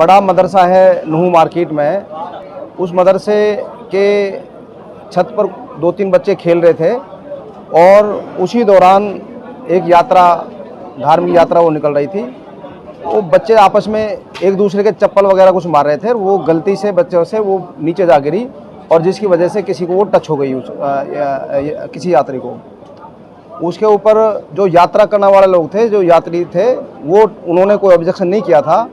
बड़ा मदरसा है नूह मार्केट में। उस मदरसे के छत पर 2-3 बच्चे खेल रहे थे और उसी दौरान एक यात्रा, धार्मिक यात्रा वो निकल रही थी। वो बच्चे आपस में एक दूसरे के चप्पल वगैरह कुछ मार रहे थे। वो गलती से बच्चों से वो नीचे जा गिरी और जिसकी वजह से किसी को वो टच हो गई, किसी यात्री को। उसके ऊपर जो यात्रा करने वाले लोग थे, जो यात्री थे, वो उन्होंने कोई ऑब्जेक्शन नहीं किया था,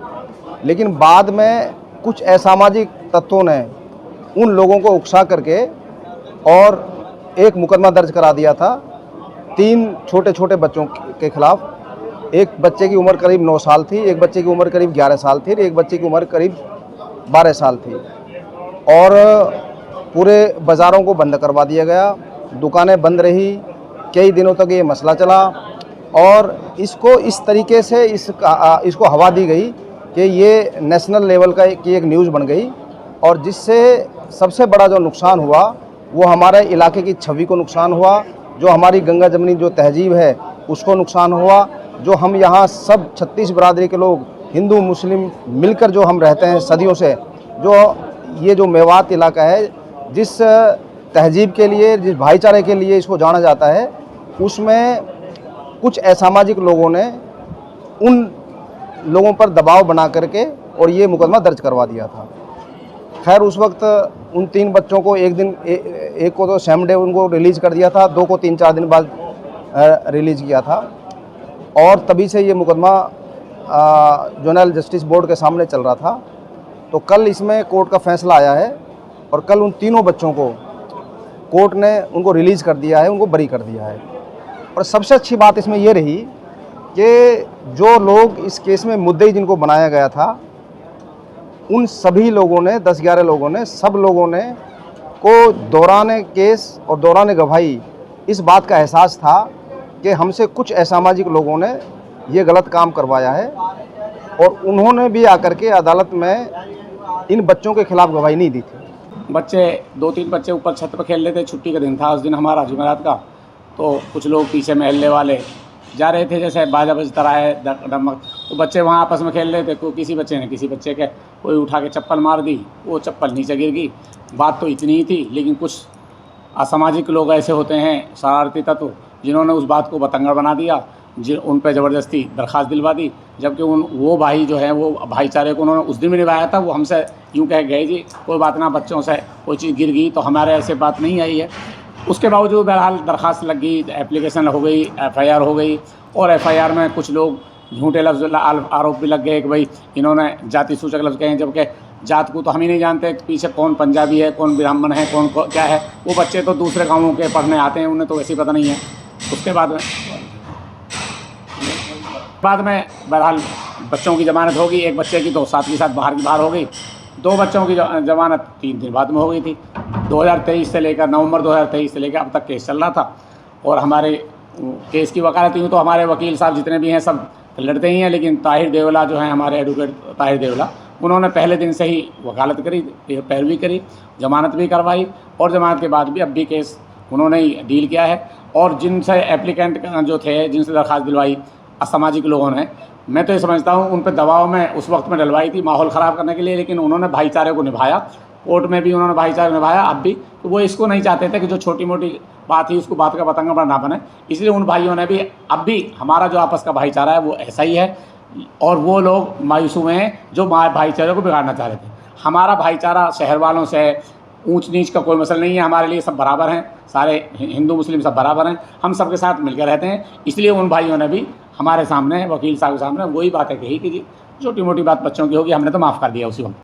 लेकिन बाद में कुछ असामाजिक तत्वों ने उन लोगों को उकसा करके और एक मुकदमा दर्ज करा दिया था 3 छोटे छोटे बच्चों के खिलाफ। एक बच्चे की उम्र करीब 9 साल थी, एक बच्चे की उम्र करीब 11 साल थी, एक बच्चे की उम्र करीब 12 साल थी। और पूरे बाज़ारों को बंद करवा दिया गया, दुकानें बंद रही, कई दिनों तक ये मसला चला और इसको इस तरीके से इसको हवा दी गई कि ये नेशनल लेवल की एक न्यूज़ बन गई। और जिससे सबसे बड़ा जो नुकसान हुआ वो हमारे इलाके की छवि को नुकसान हुआ, जो हमारी गंगा जमनी जो तहजीब है उसको नुकसान हुआ। जो हम यहाँ सब 36 बरादरी के लोग हिंदू मुस्लिम मिलकर जो हम रहते हैं सदियों से, जो ये जो मेवात इलाका है, जिस तहजीब के लिए, जिस भाईचारे के लिए इसको जाना जाता है, उसमें कुछ असामाजिक लोगों ने उन लोगों पर दबाव बना करके और ये मुकदमा दर्ज करवा दिया था। खैर उस वक्त उन 3 बच्चों को एक को तो सेम डे उनको रिलीज़ कर दिया था, 2 को 3-4 दिन बाद रिलीज़ किया था। और तभी से ये मुकदमा जोनल जस्टिस बोर्ड के सामने चल रहा था। तो कल इसमें कोर्ट का फैसला आया है और कल उन तीनों बच्चों को कोर्ट ने उनको रिलीज़ कर दिया है, उनको बरी कर दिया है। और सबसे अच्छी बात इसमें ये रही कि जो लोग इस केस में मुद्दई जिनको बनाया गया था, उन सभी लोगों ने, 10-11 लोगों ने, सब लोगों ने को दौरान केस और दौरान गवाही इस बात का एहसास था कि हमसे कुछ असामाजिक लोगों ने ये गलत काम करवाया है और उन्होंने भी आकर के अदालत में इन बच्चों के खिलाफ गवाही नहीं दी थी। बच्चे 2-3 बच्चे ऊपर छत पर खेल रहे थे, छुट्टी का दिन था उस दिन हमारा जुमेरात का। तो कुछ लोग पीछे महल्ले वाले जा रहे थे, जैसे बाजा बजता रहा है डमक, तो बच्चे वहाँ आपस में खेल रहे थे। कोई किसी बच्चे ने किसी बच्चे के कोई उठा के चप्पल मार दी, वो चप्पल नीचे गिर गई। बात तो इतनी ही थी, लेकिन कुछ असामाजिक लोग ऐसे होते हैं, शरारती तत्व, जिन्होंने उस बात को बतंगड़ बना दिया, उन पर ज़बरदस्ती दरख्वास्त दिलवा दी। जबकि वो भाई जो है, वो भाईचारे को उन्होंने उस दिन भी निभाया था। वो हमसे यूँ कह गए जी कोई बात ना, बच्चों से कोई चीज़ गिर गई तो हमारे ऐसे बात नहीं आई है। उसके बावजूद बहरहाल दरख्वास्त लग गई, एप्लीकेशन हो गई, FIR हो गई। और FIR में कुछ लोग झूठे लफ्ज़ आरोप भी लग गए कि भाई इन्होंने जाति सूचक लफ्ज़ कहे, जबकि जात को तो हम ही नहीं जानते पीछे कौन पंजाबी है, कौन ब्राह्मण है, कौन क्या है। वो बच्चे तो दूसरे गाँवों के पढ़ने आते हैं, उन्हें तो वैसे ही पता नहीं है। उसके बाद में बहरहाल बच्चों की ज़मानत होगी। एक बच्चे की तो 7 के साथ बाहर हो गई। 2 बच्चों की ज़मानत 3 दिन बाद में हो गई थी। 2023 से लेकर नवंबर 2023 से लेकर अब तक केस चल रहा था। और हमारे केस की वकालत यूँ तो हमारे वकील साहब जितने भी हैं सब लड़ते ही हैं, लेकिन ताहिर देवला जो हैं, हमारे एडवोकेट ताहिर देवला, उन्होंने पहले दिन से ही वकालत करी, पैरवी करी, ज़मानत भी करवाई और ज़मानत के बाद भी अब भी केस उन्होंने ही डील किया है। और जिनसे एप्लीकेंट जो थे, जिनसे दरख्वास्त दिलवाई असामाजिक लोगों ने, मैं तो ये समझता हूँ उन पर दबाव में उस वक्त में डलवाई थी माहौल ख़राब करने के लिए, लेकिन उन्होंने भाईचारे को निभाया। कोर्ट में भी उन्होंने भाईचारा निभाया। अब भी तो वो इसको नहीं चाहते थे कि जो छोटी मोटी बात थी उसको बात का पतंगा ना बने, इसलिए उन भाइयों ने भी, अब भी हमारा जो आपस का भाईचारा है वो ऐसा ही है। और वो लोग मायूस हुए हैं जो भाईचारे को बिगाड़ना चाह रहे थे। हमारा भाईचारा शहर वालों से ऊंच नीच का कोई मसला नहीं है, हमारे लिए सब बराबर हैं, सारे हिंदू मुस्लिम सब बराबर हैं, हम सबके साथ मिलकर रहते हैं। इसलिए उन भाइयों ने भी हमारे सामने, वकील साहब के सामने वही बातें कही कि जी छोटी मोटी बात बच्चों की होगी, हमने तो माफ़ कर दिया उसी वक्त।